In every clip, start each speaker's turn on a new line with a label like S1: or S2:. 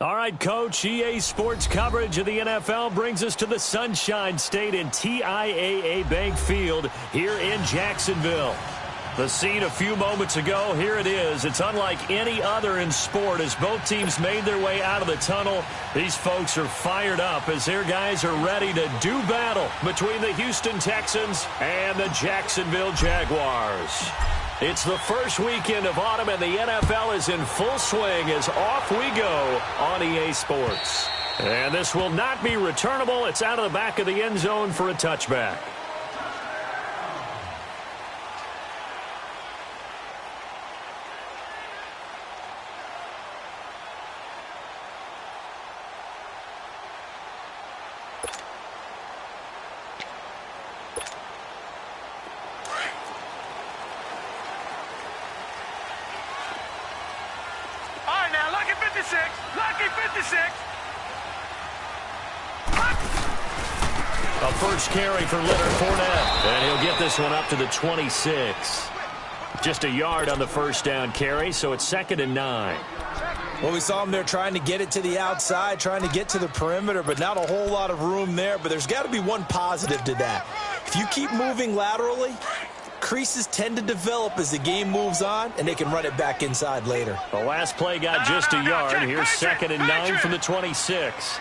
S1: All right, Coach, EA Sports coverage of the NFL brings us to the Sunshine State in TIAA Bank Field here in Jacksonville. The scene a few moments ago, here it is. It's unlike any other in sport as both teams made their way out of the tunnel. These folks are fired up as their guys are ready to do battle between the Houston Texans and the Jacksonville Jaguars. It's the first weekend of autumn, and the NFL is in full swing as off we go on EA Sports. And this will not be returnable. It's out of the back of the end zone for a touchback.
S2: Lucky 56.
S1: A first carry for Leonard Fournette, and he'll get this one up to the 26. Just a yard on the first down carry, so it's 2nd and 9.
S3: Well, we saw him there trying to get it to the outside, trying to get to the perimeter, but not a whole lot of room there. But there's got to be one positive to that. If you keep moving laterally, creases tend to develop as the game moves on, and they can run it back inside later.
S1: The last play got just a yard. Here's 2nd and 9 from the 26.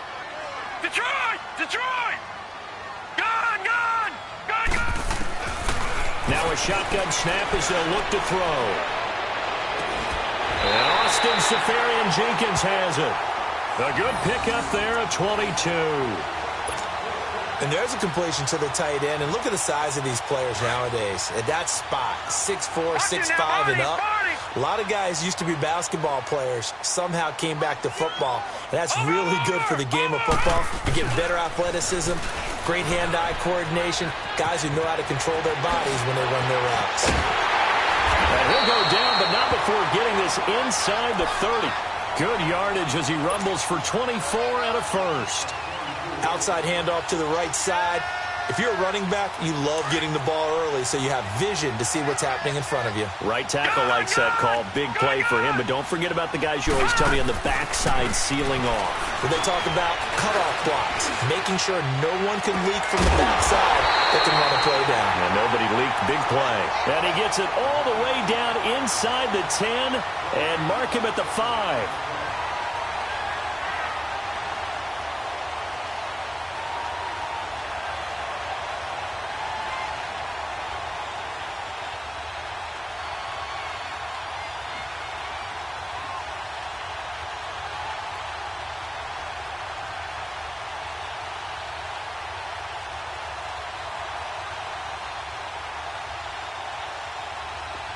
S2: Detroit! Detroit! Gone!
S1: Now a shotgun snap as they'll look to throw. And Austin Seferian-Jenkins has it. A good pickup there at 22.
S3: And there's a completion to the tight end. And look at the size of these players nowadays. At that spot, 6'4", 6'5", and up. A lot of guys used to be basketball players, somehow came back to football. And that's really good for the game of football. You get better athleticism, great hand-eye coordination, guys who know how to control their bodies when they run their routes.
S1: And he'll go down, but not before getting this inside the 30. Good yardage as he rumbles for 24 and a first.
S3: Outside handoff to the right side. If you're a running back, you love getting the ball early so you have vision to see what's happening in front of you.
S1: Right tackle likes that call. Big play for him, but don't forget about the guys you always tell me on the backside sealing off.
S3: When they talk about cutoff blocks, making sure no one can leak from the backside that can run a play down.
S1: And nobody leaked. Big play. And he gets it all the way down inside the 10 and mark him at the 5.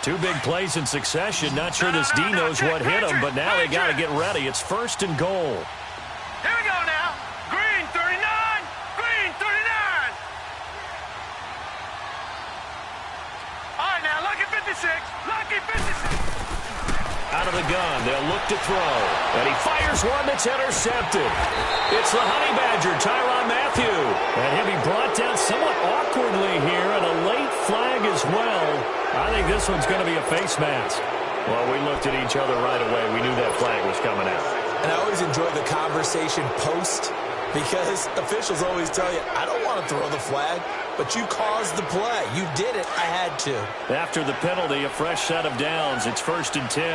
S1: Two big plays in succession. Not sure this D knows what hit him, but now they got to get ready. It's 1st and goal.
S2: Here we go now. Green 39. Green 39. All right, now, Lucky 56. Lucky 56.
S1: Out of the gun, they'll look to throw. And he fires one that's intercepted. It's the Honey Badger, Tyrann Mathieu. And he'll be brought down somewhat awkwardly here, and a late flag as well. I think this one's going to be a face mask. Well, we looked at each other right away. We knew that flag was coming out.
S3: And I always enjoy the conversation post because officials always tell you, I don't want to throw the flag, but you caused the play. You did it. I had to.
S1: After the penalty, a fresh set of downs. It's 1st and 10.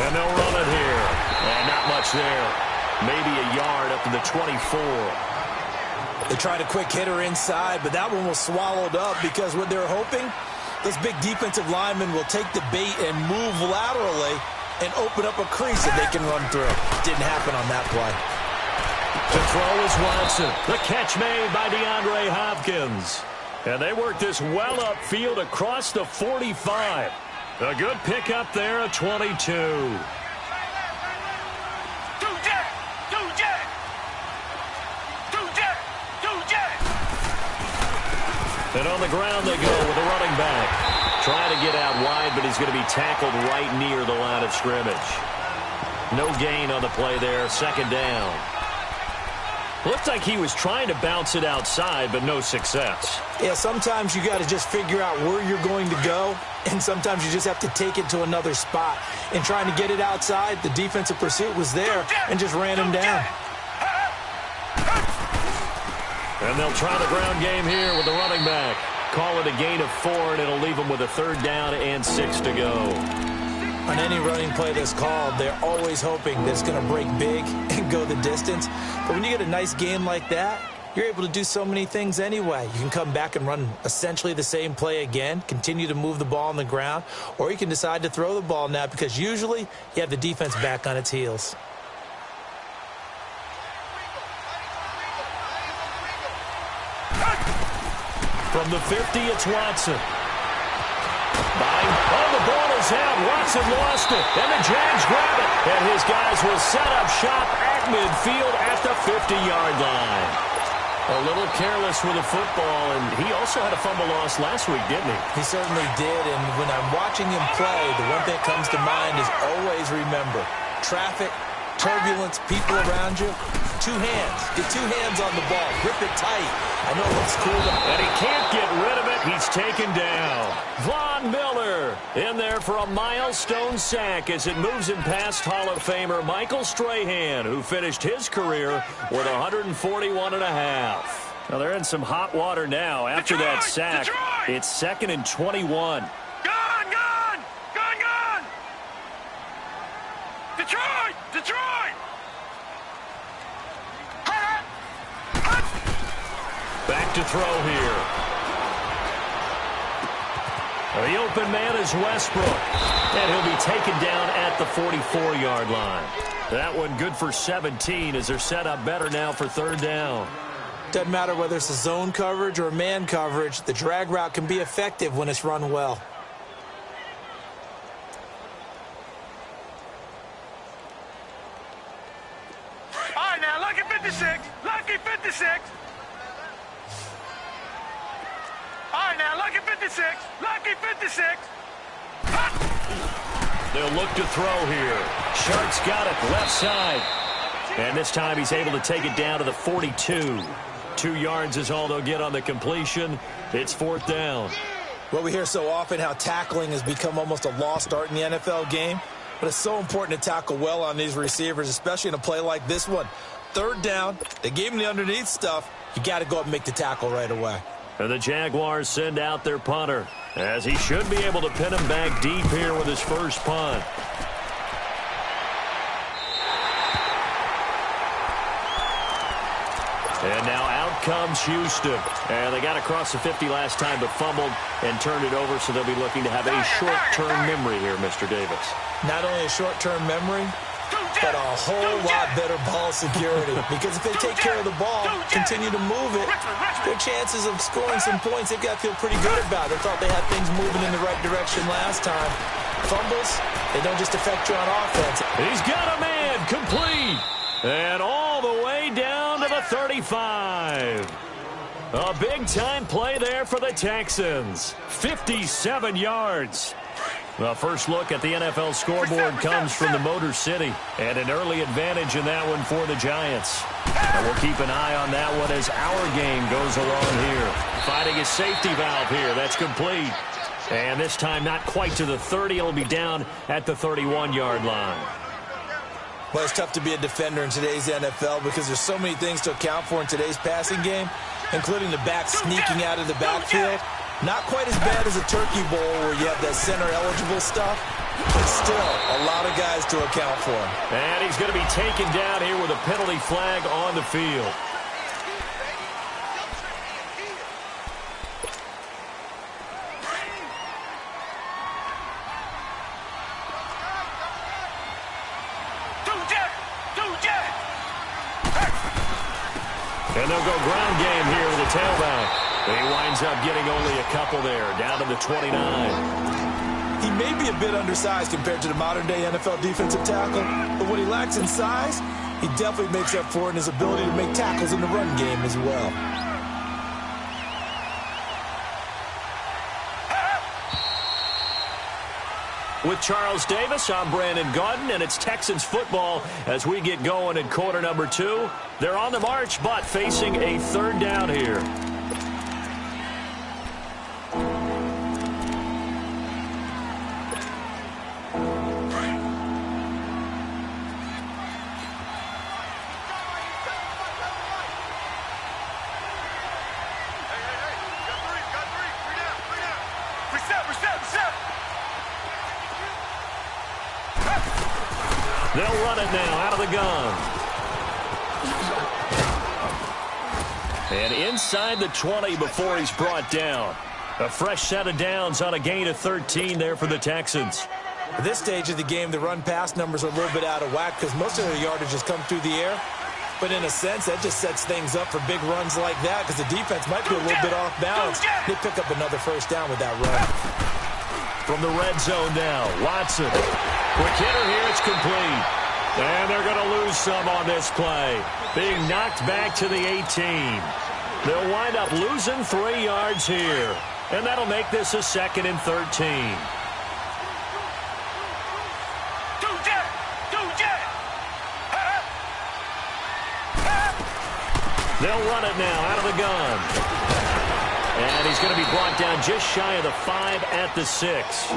S1: And they'll run it here. And not much there. Maybe a yard up to the 24.
S3: They tried a quick hitter inside, but that one was swallowed up because what they're hoping, those big defensive linemen will take the bait and move laterally and open up a crease that they can run through. Didn't happen on that play.
S1: To throw is Watson. The catch made by DeAndre Hopkins. And they work this well upfield across the 45. A good pickup there at 22. And on the ground they go with a running back. Trying to get out wide, but he's going to be tackled right near the line of scrimmage. No gain on the play there. 2nd down. Looked like he was trying to bounce it outside, but no success.
S3: Yeah, sometimes you got to just figure out where you're going to go, and sometimes you just have to take it to another spot. In trying to get it outside, the defensive pursuit was there and just ran him down.
S1: And they'll try the ground game here with the running back. Call it a gain of 4, and it'll leave them with a 3rd down and 6 to go.
S3: On any running play that's called, they're always hoping that it's going to break big and go the distance. But when you get a nice game like that, you're able to do so many things anyway. You can come back and run essentially the same play again, continue to move the ball on the ground, or you can decide to throw the ball now because usually you have the defense back on its heels.
S1: From the 50, it's Watson. The ball is out. Watson lost it. And the Jags grab it. And his guys will set up shop at midfield at the 50-yard line. A little careless with the football, and he also had a fumble loss last week, didn't he?
S3: He certainly did, and when I'm watching him play, the one thing that comes to mind is always remember, traffic, turbulence, people around you, 2 hands. Get 2 hands on the ball. Grip it tight. I know it looks cool.
S1: And he can't get rid of it. He's taken down. Von Miller in there for a milestone sack as it moves him past Hall of Famer Michael Strahan, who finished his career with 141.5. Now they're in some hot water now after that sack. Detroit! It's 2nd and 21.
S2: Gone! Detroit!
S1: Back to throw here. The open man is Westbrook. And he'll be taken down at the 44-yard line. That one good for 17 as they're set up better now for 3rd down.
S3: Doesn't matter whether it's a zone coverage or a man coverage, the drag route can be effective when it's run well.
S2: All right, now, lucky 56. Lucky 56. All right, now, lucky 56. Lucky 56.
S1: They'll look to throw here. Shark's got it left side. And this time he's able to take it down to the 42. 2 yards is all they'll get on the completion. It's 4th down.
S3: Well, we hear so often how tackling has become almost a lost art in the NFL game. But it's so important to tackle well on these receivers, especially in a play like this one. 3rd down, they gave him the underneath stuff. You got to go up and make the tackle right away.
S1: And the Jaguars send out their punter, as he should be able to pin him back deep here with his first punt. And now out comes Houston. And they got across the 50 last time, but fumbled and turned it over, so they'll be looking to have a short-term memory here, Mr. Davis.
S3: Not only a short-term memory, but a whole lot better ball security. Because if they take care of the ball, continue to move it, their chances of scoring some points, they've got to feel pretty good about it. They thought they had things moving in the right direction last time. Fumbles, they don't just affect you on offense.
S1: He's got a man complete. And all the way down to the 35. A big-time play there for the Texans. 57 yards. The first look at the NFL scoreboard comes from the Motor City, and an early advantage in that one for the Giants. And we'll keep an eye on that one as our game goes along here. Finding his safety valve here. That's complete. And this time not quite to the 30. It'll be down at the 31-yard line.
S3: Well, it's tough to be a defender in today's NFL because there's so many things to account for in today's passing game, including the back sneaking out of the backfield. Not quite as bad as a turkey bowl where you have that center-eligible stuff, but still a lot of guys to account for.
S1: And he's going to be taken down here with a penalty flag on the field. And they'll go ground game here with the tailback. He winds up getting only a couple there, down to the 29.
S3: He may be a bit undersized compared to the modern-day NFL defensive tackle, but what he lacks in size, he definitely makes up for in his ability to make tackles in the run game as well.
S1: With Charles Davis, I'm Brandon Gaudin, and it's Texans football as we get going in quarter number 2. They're on the march, but facing a third down here. They'll run it now out of the gun. And inside the 20 before he's brought down. A fresh set of downs on a gain of 13 there for the Texans.
S3: At this stage of the game, the run-pass numbers are a little bit out of whack because most of their yardage has come through the air. But in a sense, that just sets things up for big runs like that because the defense might be a little bit off balance. They pick up another first down with that run.
S1: From the red zone now, Watson. Quick hitter here, it's complete. And they're going to lose some on this play. Being knocked back to the 18. They'll wind up losing 3 yards here. And that'll make this a 2nd and 13. They'll run it now out of the gun. And he's going to be brought down just shy of the 5 at the 6.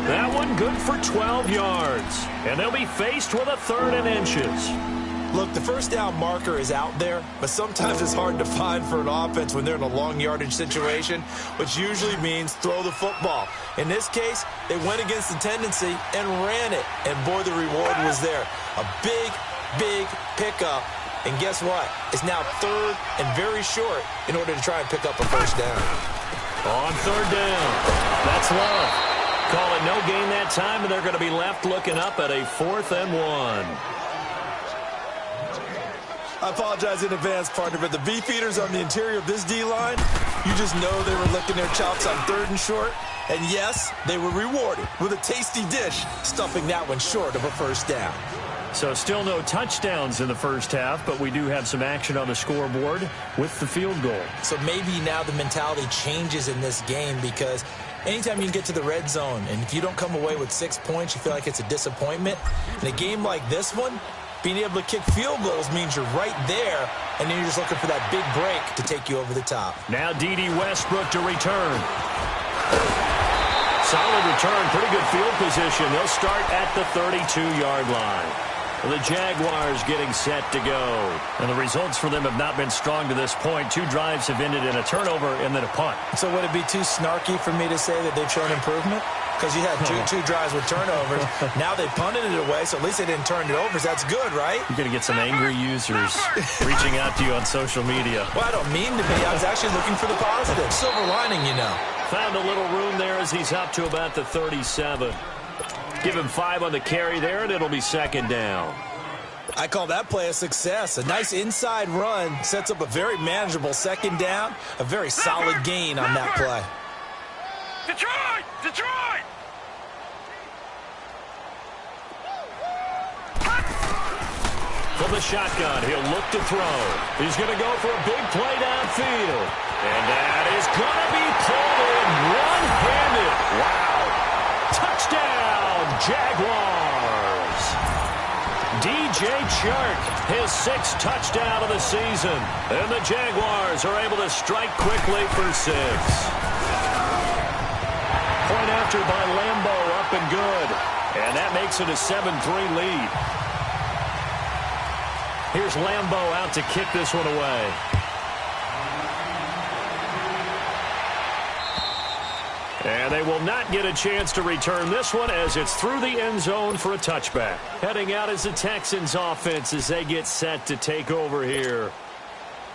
S1: That one good for 12 yards. And they'll be faced with a 3rd and inches.
S3: Look, the first down marker is out there, but sometimes it's hard to find for an offense when they're in a long yardage situation, which usually means throw the football. In this case, they went against the tendency and ran it. And boy, the reward was there. A big, big pickup. And guess what? It's now 3rd and very short in order to try and pick up a first down.
S1: On 3rd down. That's Love. Call it no gain that time, and they're going to be left looking up at a 4th and 1.
S3: I apologize in advance, partner, but the beefeaters on the interior of this D-line, you just know they were licking their chops on 3rd and short. And yes, they were rewarded with a tasty dish, stuffing that one short of a first down.
S1: So still no touchdowns in the first half, but we do have some action on the scoreboard with the field goal. So
S3: maybe now the mentality changes in this game because anytime you can get to the red zone, and if you don't come away with 6 points, you feel like it's a disappointment. In a game like this one, being able to kick field goals means you're right there, and then you're just looking for that big break to take you over the top.
S1: Now D.D. Westbrook to return. Solid return, pretty good field position. They'll start at the 32-yard line. The Jaguars getting set to go. And the results for them have not been strong to this point. 2 drives have ended in a turnover and then a punt.
S3: So would it be too snarky for me to say that they've shown improvement? Because you had two drives with turnovers. Now they punted it away, so at least they didn't turn it over. So that's good, right?
S1: You're going to get some angry users reaching out to you on social media.
S3: Well, I don't mean to be. I was actually looking for the positive. Silver lining, you know.
S1: Found a little room there as he's up to about the 37. Give him 5 on the carry there, and it'll be 2nd down.
S3: I call that play a success. A nice inside run sets up a very manageable 2nd down. A very solid gain on that play.
S2: Detroit! Detroit!
S1: From the shotgun, he'll look to throw. He's going to go for a big play downfield. And that is going to be pulled in one-handed. Wow. Touchdown, Jaguars. DJ Chark, his 6th touchdown of the season. And the Jaguars are able to strike quickly for 6. Point after by Lambo, up and good. And that makes it a 7-3 lead. Here's Lambo out to kick this one away. And they will not get a chance to return this one as it's through the end zone for a touchback. Heading out is the Texans offense as they get set to take over here.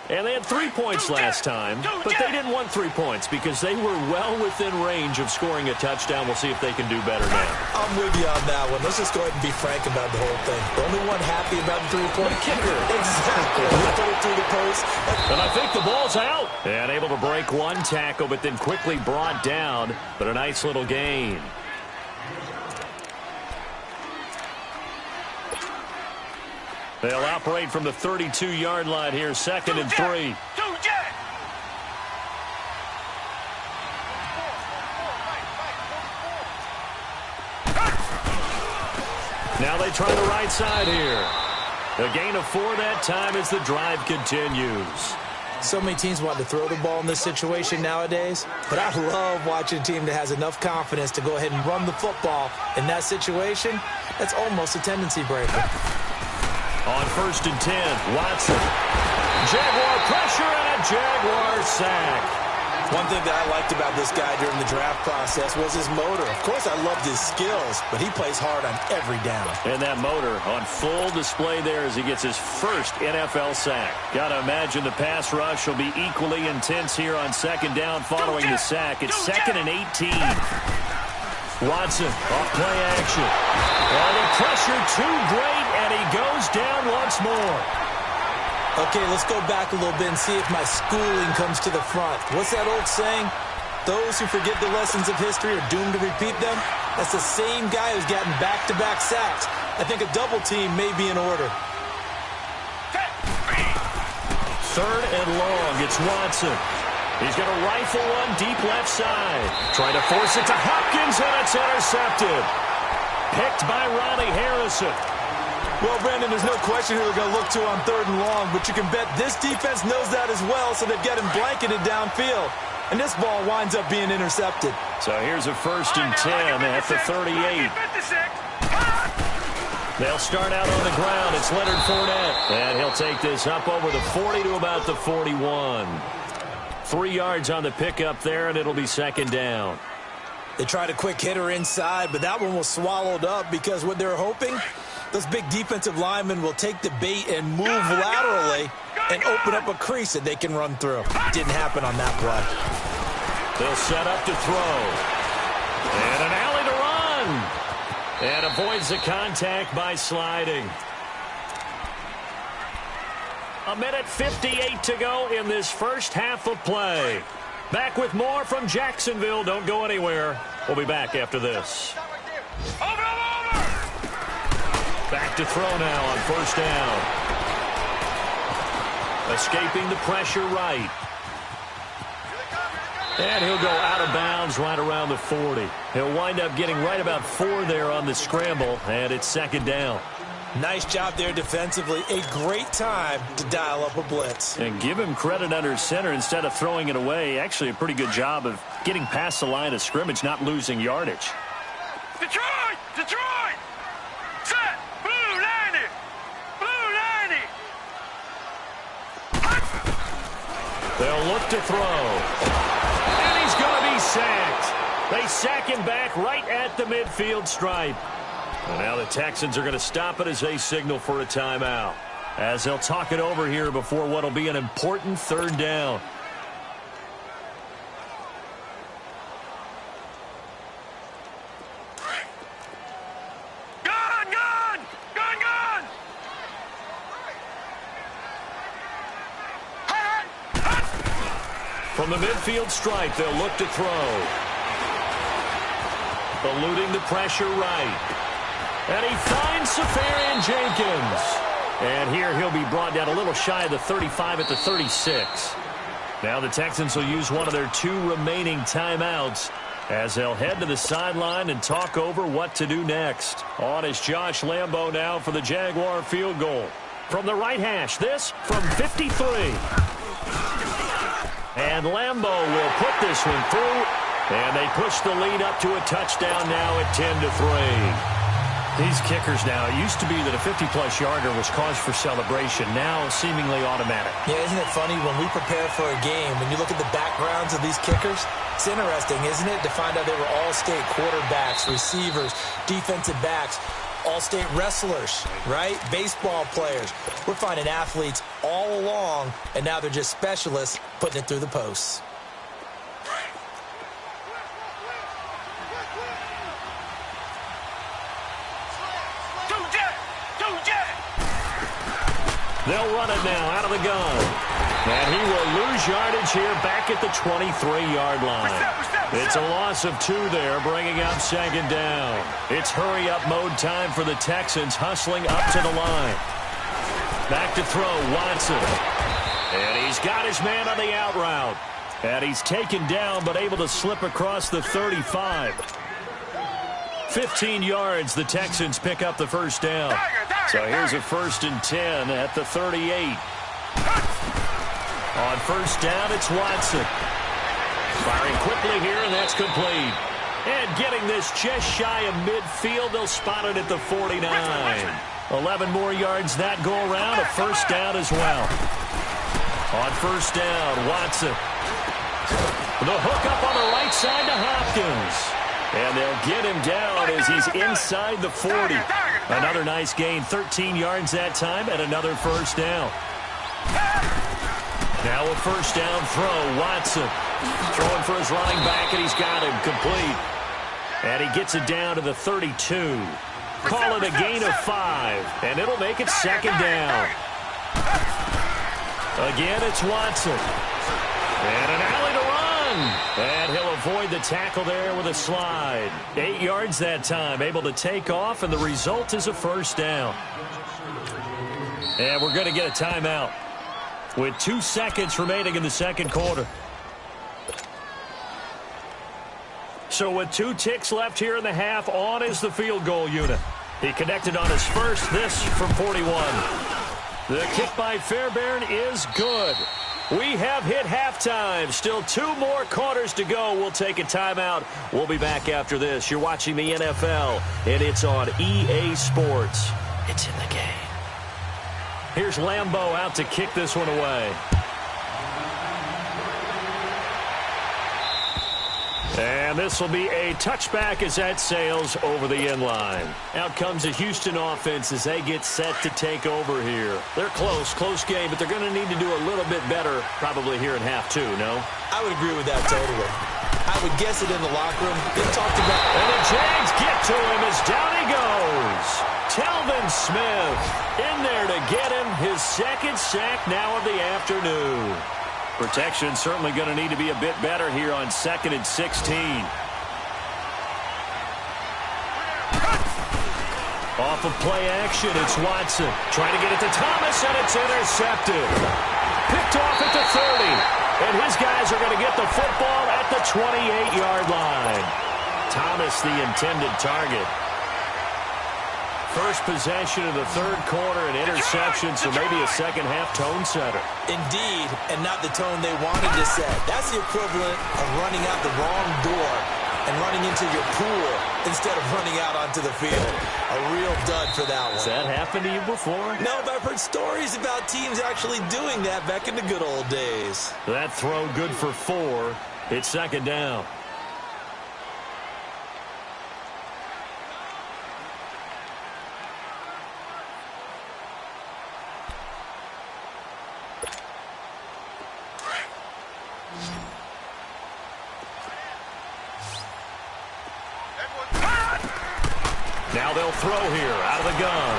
S1: And they had 3 points last time, but they didn't want 3 points because they were well within range of scoring a touchdown. We'll see if they can do better now.
S3: I'm with you on that one. Let's just go ahead and be frank about the whole thing. The only one happy about the 3-point kicker. Exactly. Throw it through the post.
S1: And I think the ball's out. And able to break one tackle, but then quickly brought down. But a nice little gain. They'll operate from the 32-yard line here, 2nd and 3. Now they try the right side here. A gain of 4 that time as the drive continues.
S3: So many teams want to throw the ball in this situation nowadays, but I love watching a team that has enough confidence to go ahead and run the football. In that situation, that's almost a tendency breaker.
S1: On 1st and 10, Watson. Jaguar pressure and a Jaguar sack.
S3: One thing that I liked about this guy during the draft process was his motor. Of course, I loved his skills, but he plays hard on every down.
S1: And that motor on full display there as he gets his first NFL sack. Got to imagine the pass rush will be equally intense here on 2nd down following the sack. It's 2nd and 18. Watson off play action. Oh, the pressure too great, and he goes down once more.
S3: Okay, let's go back a little bit and see if my schooling comes to the front. What's that old saying? Those who forget the lessons of history are doomed to repeat them. That's the same guy who's gotten back-to-back sacks. I think a double team may be in order.
S1: 3rd and long. It's Watson. He's going to rifle one deep left side. Trying to force it to Hopkins, and it's intercepted. Picked by Ronnie Harrison.
S3: Well, Brandon, there's no question who they're going to look to on 3rd and long, but you can bet this defense knows that as well, so they've got him blanketed downfield. And this ball winds up being intercepted.
S1: So here's a 1st and 10 at the 38. They'll start out on the ground. It's Leonard Fournette. And he'll take this up over the 40 to about the 41. 3 yards on the pickup there, and it'll be 2nd down.
S3: They tried a quick hitter inside, but that one was swallowed up because what they're hoping, those big defensive linemen will take the bait and move laterally and open up a crease that they can run through. Didn't happen on that play.
S1: They'll set up to throw. And an alley to run. And avoids the contact by sliding. 1:58 to go in this first half of play. Back with more from Jacksonville. Don't go anywhere. We'll be back after this. Back to throw now on 1st down. Escaping the pressure right. And he'll go out of bounds right around the 40. He'll wind up getting right about 4 there on the scramble, and it's 2nd down.
S3: Nice job there defensively. A great time to dial up a blitz.
S1: And give him credit under center instead of throwing it away. Actually, a pretty good job of getting past the line of scrimmage, not losing yardage.
S2: Detroit! Detroit! Set! Blue 90! Blue 90!
S1: They'll look to throw. And he's going to be sacked. They sack him back right at the midfield stripe. And now the Texans are going to stop it as they signal for a timeout. As they'll talk it over here before what will be an important 3rd down.
S2: Gun! Gun! Gun! Gun!
S1: From the midfield stripe, they'll look to throw. Eluding the pressure right. And he finds Safarian Jenkins. And here he'll be brought down a little shy of the 35 at the 36. Now the Texans will use one of their 2 remaining timeouts as they'll head to the sideline and talk over what to do next. On is Josh Lambo now for the Jaguar field goal. From the right hash, this from 53. And Lambo will put this one through. And they push the lead up to a touchdown now at 10-3. These kickers now, it used to be that a 50-plus yarder was cause for celebration, now seemingly automatic.
S3: Yeah, isn't it funny when we prepare for a game, when you look at the backgrounds of these kickers, it's interesting, isn't it, to find out they were all-state quarterbacks, receivers, defensive backs, all-state wrestlers, right? Baseball players. We're finding athletes all along, and now they're just specialists putting it through the posts.
S1: They'll run it now out of the gun. And he will lose yardage here back at the 23-yard line. It's a loss of 2 there, bringing up 2nd down. It's hurry-up mode time for the Texans, hustling up to the line. Back to throw, Watson. And he's got his man on the out route. And he's taken down, but able to slip across the 35. 15 yards. The Texans pick up the first down. So here's a 1st and 10 at the 38. On first down, it's Watson. Firing quickly here, and that's complete. And getting this just shy of midfield, they'll spot it at the 49. 11 more yards that go around, a first down as well. On first down, Watson. The hook up on the right side to Hopkins. And they'll get him down as he's inside the 40. Another nice gain, 13 yards that time, and another first down. Now a first down throw, Watson. Throwing for his running back, and he's got him complete. And he gets it down to the 32. Call it a gain of 5, and it'll make it second down. Again, it's Watson. And an alley to run. And he'll avoid the tackle there with a slide. 8 yards that time, able to take off, and the result is a first down. And we're going to get a timeout with 2 seconds remaining in the second quarter. So with 2 ticks left here in the half, on is the field goal unit. He connected on his first, this from 41. The kick by Fairbairn is good. We have hit halftime. Still 2 more quarters to go. We'll take a timeout. We'll be back after this. You're watching the NFL, and it's on EA Sports. It's in the game. Here's Lambeau out to kick this one away. And this will be a touchback as that sails over the end line. Out comes the Houston offense as they get set to take over here. They're close game, but they're going to need to do a little bit better probably here in half 2, no?
S3: I would agree with that totally. I would guess it in the locker room. They talked about...
S1: And the Jags get to him as down he goes. Telvin Smith in there to get him his second sack now of the afternoon. Protection certainly going to need to be a bit better here on 2nd and 16. Off of play action, it's Watson. Trying to get it to Thomas, and it's intercepted. Picked off at the 30. And his guys are going to get the football at the 28-yard line. Thomas, the intended target. First possession of the third quarter, an interception, so maybe a second-half tone setter.
S3: Indeed, and not the tone they wanted to set. That's the equivalent of running out the wrong door and running into your pool instead of running out onto the field. A real dud for that one.
S1: Has that happened to you before?
S3: No, but I've heard stories about teams actually doing that back in the good old days.
S1: That throw good for 4. It's second down. Now they'll throw here out of the gun.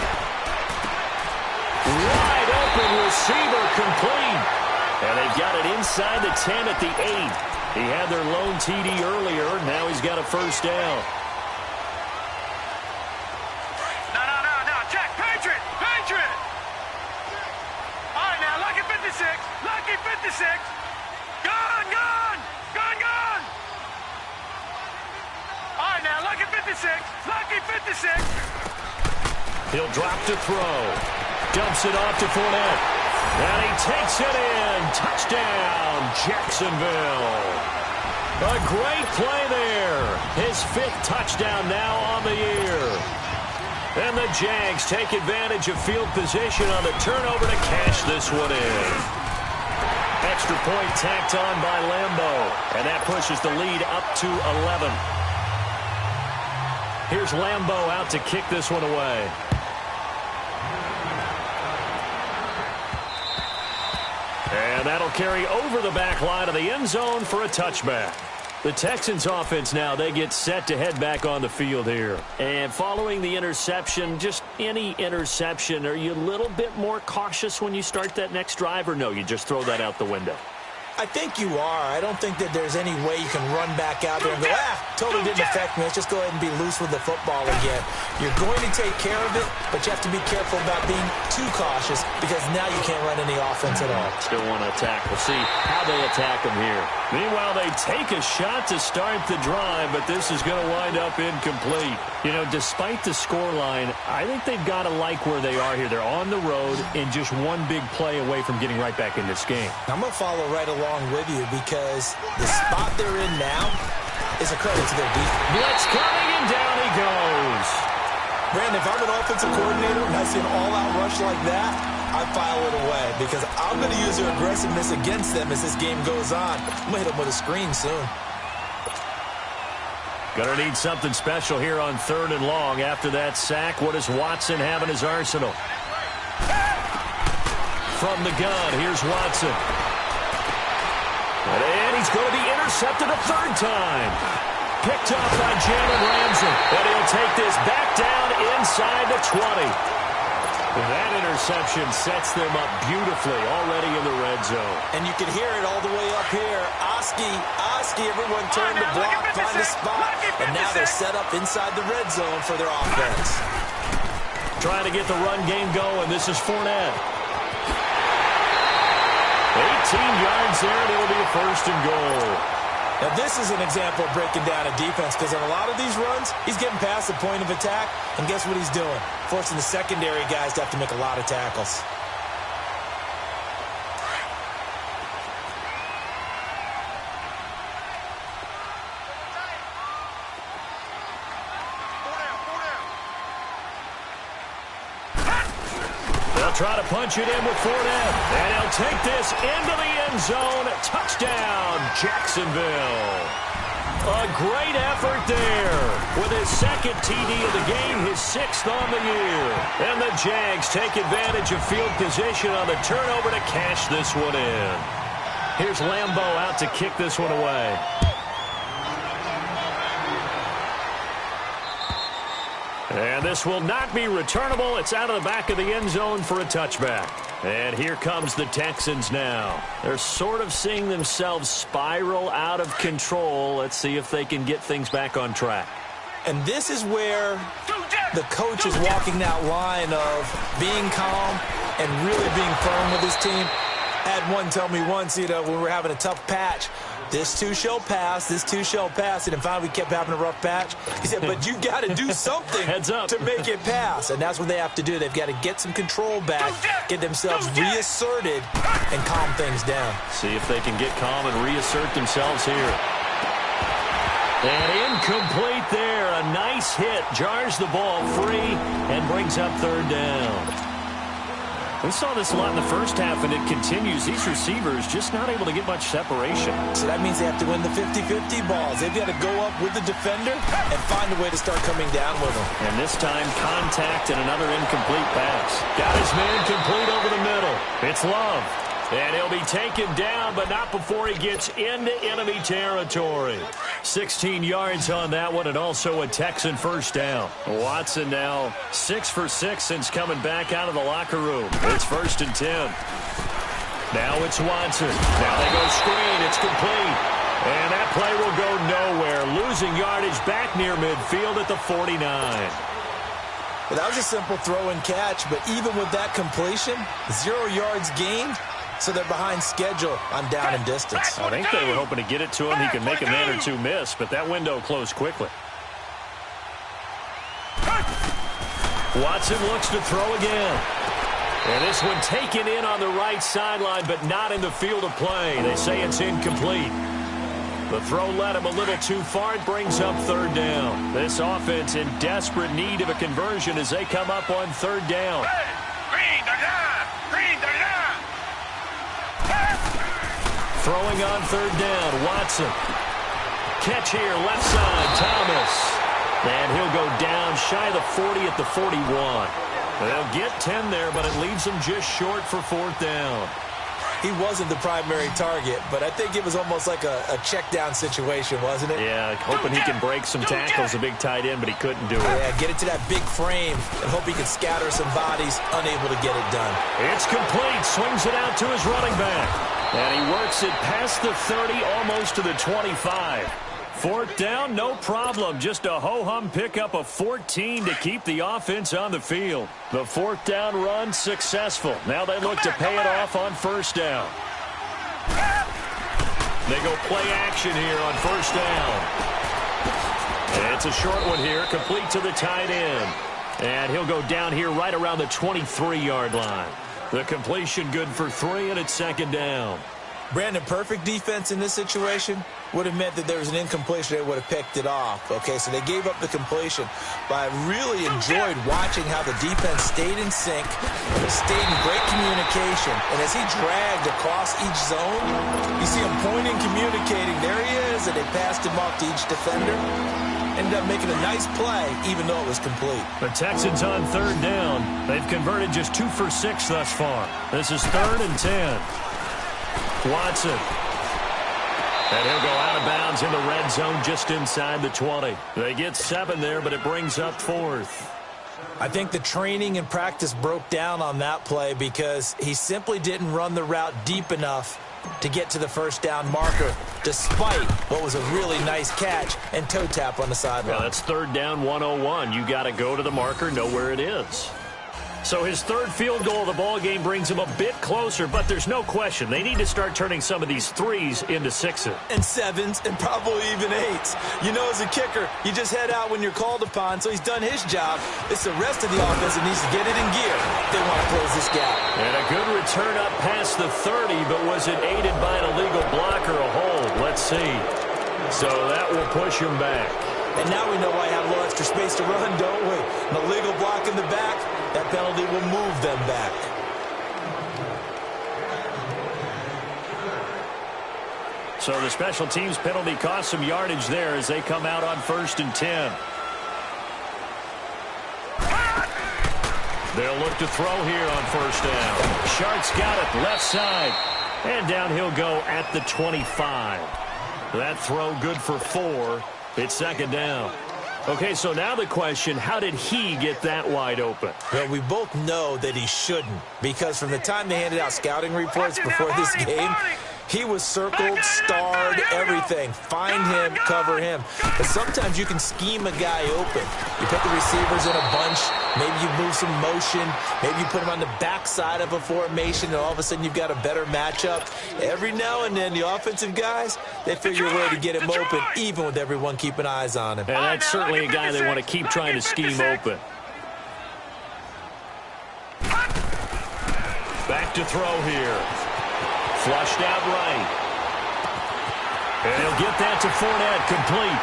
S1: Wide open receiver complete. And they've got it inside the 10 at the 8. He had their lone TD earlier. Now he's got a first down.
S2: No. Check. Patriot. All right, now, lucky 56. Lucky 56. Gone. All right, now, lucky 56. Lucky 56.
S1: He'll drop to throw. Dumps it off to Fournette. And he takes it in. Touchdown, Jacksonville. A great play there. His 5th touchdown now on the year. And the Jags take advantage of field position on the turnover to cash this one in. Extra point tacked on by Lambeau. And that pushes the lead up to 11. Here's Lambeau out to kick this one away. And that'll carry over the back line of the end zone for a touchback. The Texans offense now, they get set to head back on the field here. And following the interception, just any interception, are you a little bit more cautious when you start that next drive, or no, you just throw that out the window?
S3: I think you are. I don't think that there's any way you can run back out there and go, totally didn't affect me. Let's just go ahead and be loose with the football again. You're going to take care of it, but you have to be careful about being too cautious because now you can't run any offense at all.
S1: Still want to attack. We'll see how they attack him here. Meanwhile, they take a shot to start the drive, but this is going to wind up incomplete. You know, despite the scoreline, I think they've got to like where they are here. They're on the road and just one big play away from getting right back in this game.
S3: I'm going to follow right along with you because the spot they're in now is a credit to their defense.
S1: Blitz coming, and down he goes.
S3: Brandon, if I'm an offensive coordinator and I see an all-out rush like that, I file it away because I'm going to use their aggressiveness against them as this game goes on. I'm going to hit them with a screen soon.
S1: Going to need something special here on 3rd and long. After that sack, what does Watson have in his arsenal? From the gun, here's Watson. And he's going to be intercepted a 3rd time. Picked up by Jalen Ramsey. And he'll take this back down inside the 20. That interception sets them up beautifully already in the red zone.
S3: And you can hear it all the way up here. Oski, everyone turned to block, find a spot. And now they're set up inside the red zone for their offense.
S1: Trying to get the run game going. This is Fournette. 18 yards there, and it'll be a 1st and goal.
S3: Now, this is an example of breaking down a defense because on a lot of these runs, he's getting past the point of attack, and guess what he's doing? Forcing the secondary guys to have to make a lot of tackles.
S1: Try to punch it in with Fournette. And he'll take this into the end zone. Touchdown, Jacksonville. A great effort there. With his 2nd TD of the game, his 6th on the year. And the Jags take advantage of field position on the turnover to cash this one in. Here's Lambeau out to kick this one away. And this will not be returnable. It's out of the back of the end zone for a touchback. And here comes the Texans now. They're sort of seeing themselves spiral out of control. Let's see if they can get things back on track.
S3: And this is where the coach is walking that line of being calm and really being firm with his team. I had one tell me once, when we were having a tough patch, this too shall pass, this too shall pass. And finally, we kept having a rough patch. He said, but you got to do something
S1: Heads up.
S3: to make it pass. And that's what they have to do. They've got to get some control back, get themselves reasserted, and calm things down.
S1: See if they can get calm and reassert themselves here. And incomplete there. A nice hit. Jars the ball free and brings up 3rd down. We saw this a lot in the first half, and it continues. These receivers just not able to get much separation.
S3: So that means they have to win the 50-50 balls. They've got to go up with the defender and find a way to start coming down with them.
S1: And this time, contact and another incomplete pass. Got his man complete over the middle. It's Love. And he'll be taken down, but not before he gets into enemy territory. 16 yards on that one, and also a Texan 1st down. Watson now 6 for 6 since coming back out of the locker room. It's 1st and 10. Now it's Watson. Now they go screen. It's complete. And that play will go nowhere. Losing yardage back near midfield at the 49.
S3: Well, that was a simple throw and catch, but even with that completion, 0 yards gained. So they're behind schedule on down and distance.
S1: I think they were hoping to get it to him. He can make a man or two miss, but that window closed quickly. Watson looks to throw again. And this one taken in on the right sideline, but not in the field of play. They say it's incomplete. The throw led him a little too far. It brings up 3rd down. This offense in desperate need of a conversion as they come up on 3rd down. Throwing on 3rd down, Watson. Catch here, left side, Thomas. And he'll go down shy of the 40 at the 41. They'll get 10 there, but it leaves them just short for 4th down.
S3: He wasn't the primary target, but I think it was almost like a check down situation, wasn't it?
S1: Yeah, hoping he can break some tackles, a big tight end, but he couldn't do it.
S3: Yeah, get it to that big frame and hope he can scatter some bodies, unable to get it done.
S1: It's complete, swings it out to his running back. And he works it past the 30, almost to the 25. Fourth down, no problem. Just a ho-hum pickup of 14 to keep the offense on the field. The fourth down run successful. Now they look to pay it off on first down. They go play action here on first down. And it's a short one here, complete to the tight end. And he'll go down here right around the 23-yard line. The completion good for 3, and it's second down.
S3: Brandon, perfect defense in this situation would have meant that there was an incompletion. They would have picked it off. Okay, so they gave up the completion. But I really enjoyed watching how the defense stayed in sync, stayed in great communication. And as he dragged across each zone, you see him pointing, communicating. There he is, and they passed him off to each defender. Ended up making a nice play, even though it was complete.
S1: The Texans on third down. They've converted just 2 for 6 thus far. This is 3rd and 10. Watson. And he'll go out of bounds in the red zone just inside the 20. They get 7 there, but it brings up 4th.
S3: I think the training and practice broke down on that play because he simply didn't run the route deep enough to get to the first down marker, despite what was a really nice catch and toe tap on the sideline.
S1: Well, that's 3rd down 101. You got to go to the marker, know where it is. So his 3rd field goal of the ball game brings him a bit closer, but there's no question they need to start turning some of these 3s into 6s.
S3: And 7s, and probably even 8s. You know, as a kicker, you just head out when you're called upon, so he's done his job. It's the rest of the offense that needs to get it in gear if they want to close this gap.
S1: And a good return up past the 30, but was it aided by an illegal block or a hold? Let's see. So that will push him back.
S3: And now we know why I have a little extra space to run, don't we? An illegal block in the back, that penalty will move them back.
S1: So the special teams penalty cost some yardage there as they come out on 1st and 10. They'll look to throw here on first down. Shart's got it left side. And down he'll go at the 25. That throw good for 4. It's second down. Okay, so now the question, how did he get that wide open?
S3: Well, we both know that he shouldn't, because from the time they handed out scouting reports before this game, he was circled, starred, everything. Find him, cover him. But sometimes you can scheme a guy open. You put the receivers in a bunch. Maybe you move some motion. Maybe you put him on the backside of a formation, and all of a sudden you've got a better matchup. Every now and then, the offensive guys, they figure a way to get him open, even with everyone keeping eyes on him.
S1: And that's certainly a guy they want to keep trying to scheme open. Back to throw here. Flushed out right. And he'll get that to Fournette, complete.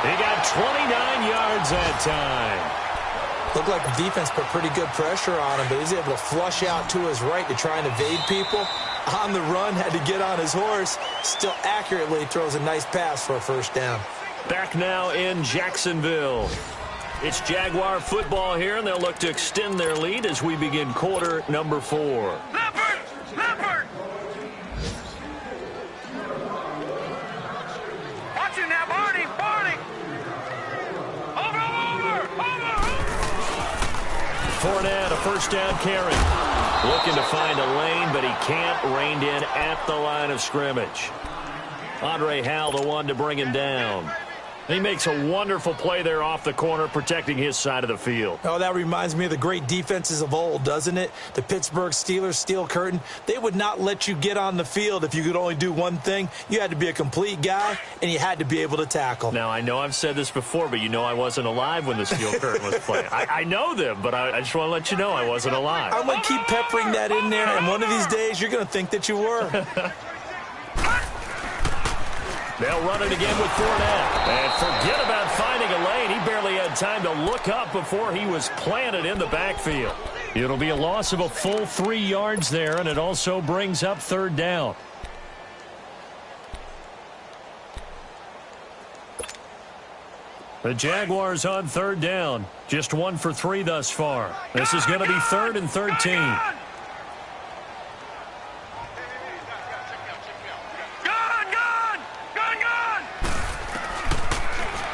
S1: He got 29 yards that time.
S3: Looked like the defense put pretty good pressure on him, but he's able to flush out to his right to try and evade people. On the run, had to get on his horse. Still accurately throws a nice pass for a first down.
S1: Back now in Jacksonville. It's Jaguar football here, and they'll look to extend their lead as we begin quarter number 4.
S2: Leopard! Leopard! Watch it now, Barney! Barney! Over!
S1: Fournette, a first down carry. Looking to find a lane, but he can't. Reined in at the line of scrimmage. Andre Hal, the one to bring him down. He makes a wonderful play there off the corner, protecting his side of the field.
S3: Oh, that reminds me of the great defenses of old, doesn't it? The Pittsburgh Steelers steel curtain. They would not let you get on the field if you could only do one thing. You had to be a complete guy, and you had to be able to tackle.
S1: Now, I know I've said this before, but you know I wasn't alive when the steel curtain was playing. I know them, but I just want to let you know I wasn't alive.
S3: I'm going to keep peppering that in there, and one of these days you're going to think that you were.
S1: They'll run it again with Fournette. And forget about finding a lane. He barely had time to look up before he was planted in the backfield. It'll be a loss of a full 3 yards there, and it also brings up third down. The Jaguars on third down. Just 1 for 3 thus far. This is going to be 3rd and 13.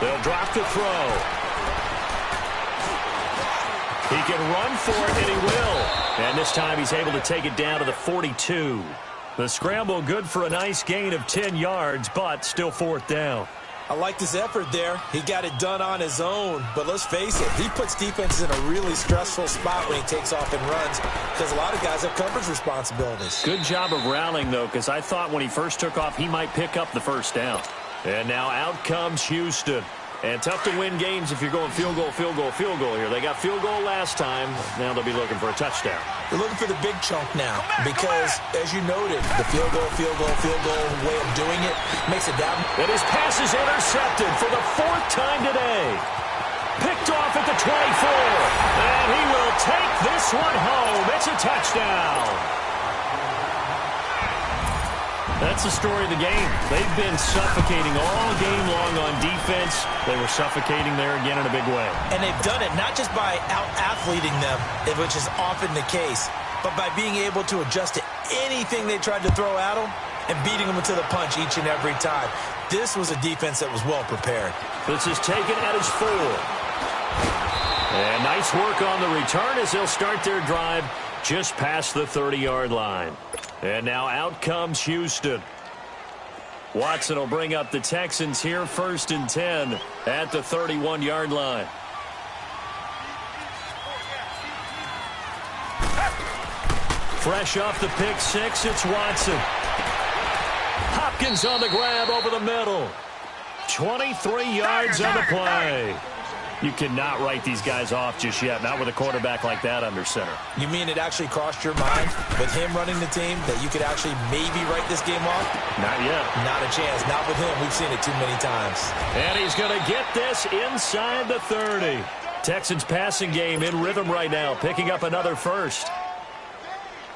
S1: They'll drop the throw. He can run for it, and he will. And this time he's able to take it down to the 42. The scramble good for a nice gain of 10 yards, but still fourth down.
S3: I like this effort there. He got it done on his own. But let's face it, he puts defenses in a really stressful spot when he takes off and runs because a lot of guys have coverage responsibilities.
S1: Good job of rallying, though, because I thought when he first took off, he might pick up the first down. And now out comes Houston. And tough to win games if you're going field goal, field goal, field goal here. They got field goal last time. Now they'll be looking for a touchdown.
S3: They're looking for the big chunk now because, as you noted, the field goal way of doing it makes it down.
S1: And his pass is intercepted for the fourth time today. Picked off at the 24. And he will take this one home. It's a touchdown. That's the story of the game. They've been suffocating all game long on defense. They were suffocating there again in a big way.
S3: And they've done it not just by out-athleting them, which is often the case, but by being able to adjust to anything they tried to throw at them and beating them into the punch each and every time. This was a defense that was well prepared.
S1: This is taken at his 4. And nice work on the return as they'll start their drive just past the 30-yard line. And now out comes Houston. Watson will bring up the Texans here, 1st and 10 at the 31-yard line. Fresh off the pick 6, it's Watson. Hopkins on the grab over the middle. 23 yards on the play. You cannot write these guys off just yet, not with a quarterback like that under center.
S3: You mean it actually crossed your mind with him running the team that you could actually maybe write this game off?
S1: Not yet.
S3: Not a chance. Not with him. We've seen it too many times.
S1: And he's going to get this inside the 30. Texans passing game in rhythm right now, picking up another first.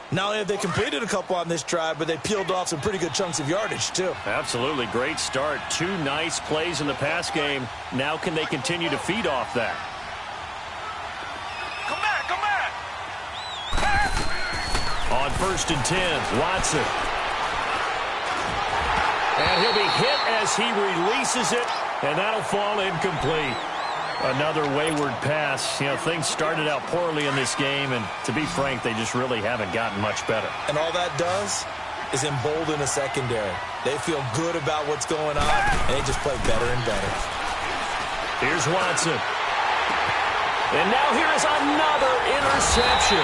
S3: Not only have they completed a couple on this drive, but they peeled off some pretty good chunks of yardage, too.
S1: Absolutely. Great start. 2 nice plays in the pass game. Now can they continue to feed off that?
S2: Come back!
S1: On 1st and 10, Watson. And he'll be hit as he releases it, and that'll fall incomplete. Another wayward pass. You know, things started out poorly in this game, and to be frank, they just really haven't gotten much better.
S3: And all that does is embolden the secondary. They feel good about what's going on, and they just play better and better.
S1: Here's Watson. And now here is another interception.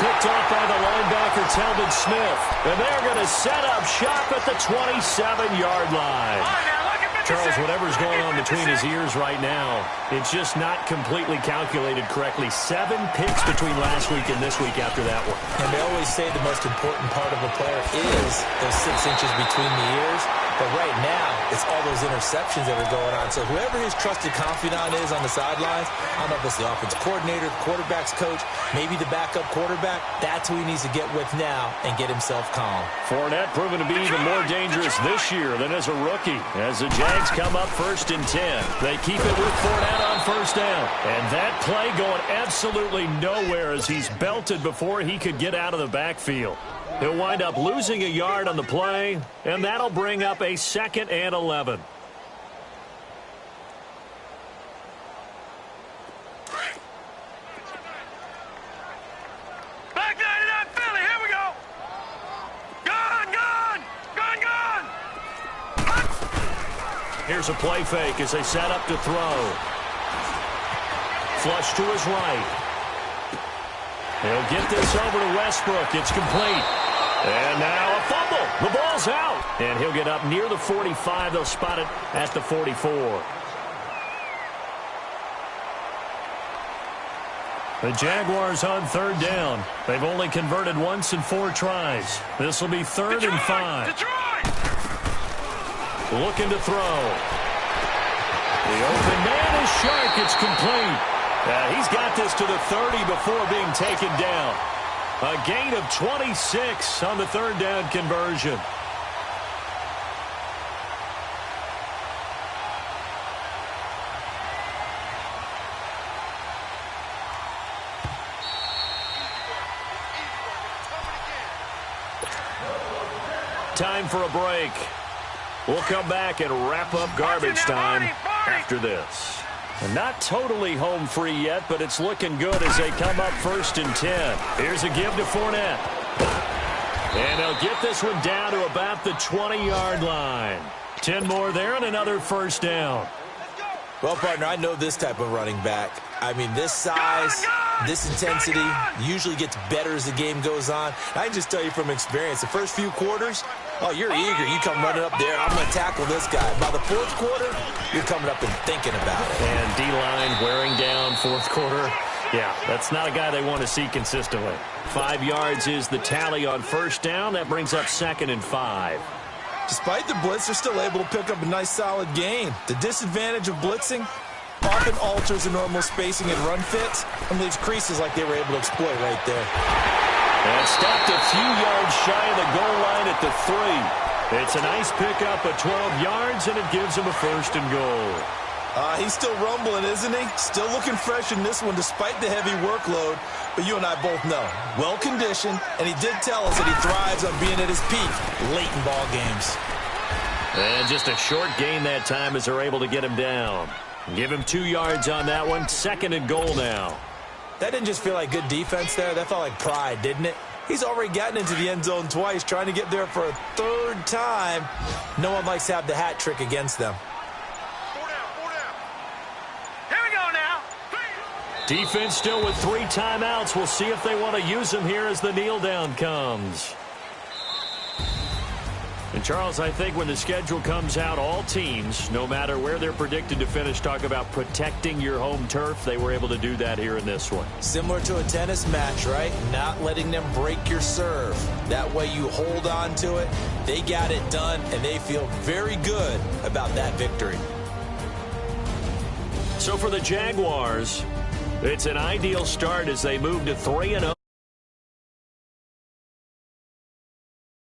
S1: Picked off by the linebacker, Telvin Smith. And they're going to set up shop at the 27-yard line. Charles, whatever's going on between his ears right now, it's just not completely calculated correctly. 7 picks between last week and this week after that one.
S3: And they always say the most important part of a player is those 6 inches between the ears. But right now, it's all those interceptions that are going on. So whoever his trusted confidant is on the sidelines, I don't know if it's the offensive coordinator, the quarterback's coach, maybe the backup quarterback, that's who he needs to get with now and get himself calm.
S1: Fournette proven to be even more dangerous this year than as a rookie. As the Jags come up 1st and 10, they keep it with Fournette on 1st down. And that play going absolutely nowhere as he's belted before he could get out of the backfield. He'll wind up losing a yard on the play, and that'll bring up a 2nd and 11.
S2: Back 99 Philly, here we go. Gun.
S1: Here's a play fake as they set up to throw. Flush to his right. He'll get this over to Westbrook. It's complete. And now a fumble. The ball's out. And he'll get up near the 45. They'll spot it at the 44. The Jaguars on 3rd down. They've only converted once in 4 tries. This will be 3rd and 5. Looking to throw. The open man is Shark. It's complete. He's got this to the 30 before being taken down. A gain of 26 on the 3rd down conversion. Time for a break. We'll come back and wrap up garbage time after this. Not totally home free yet, but it's looking good as they come up 1st and 10. Here's a give to Fournette. And they'll get this one down to about the 20-yard line. 10 more there and another first down.
S3: Well, partner, I know this type of running back. I mean, this size, this intensity usually gets better as the game goes on. I can just tell you from experience, the first few quarters, oh, you're eager. You come running up there, I'm going to tackle this guy. By the fourth quarter, you're coming up and thinking about it.
S1: And D-line wearing down fourth quarter. Yeah, that's not a guy they want to see consistently. 5 yards is the tally on first down. That brings up 2nd and 5.
S3: Despite the blitz, they're still able to pick up a nice, solid gain. The disadvantage of blitzing often alters the normal spacing and run fits and leaves creases like they were able to exploit right there.
S1: And stopped a few yards shy of the goal line at the 3. It's a nice pickup of 12 yards, and it gives them a 1st and goal.
S3: He's still rumbling, isn't he? Still looking fresh in this one despite the heavy workload. But you and I both know, well-conditioned, and he did tell us that he thrives on being at his peak late in ball games.
S1: And just a short gain that time as they're able to get him down. Give him 2 yards on that one. 2nd and goal now.
S3: That didn't just feel like good defense there. That felt like pride, didn't it? He's already gotten into the end zone twice, trying to get there for a 3rd time. No one likes to have the hat trick against them.
S1: Defense still with 3 timeouts. We'll see if they want to use them here as the kneel down comes. And, Charles, I think when the schedule comes out, all teams, no matter where they're predicted to finish, talk about protecting your home turf. They were able to do that here in this one.
S3: Similar to a tennis match, right? Not letting them break your serve. That way you hold on to it. They got it done, and they feel very good about that victory.
S1: So for the Jaguars, it's an ideal start as they move to 3-0.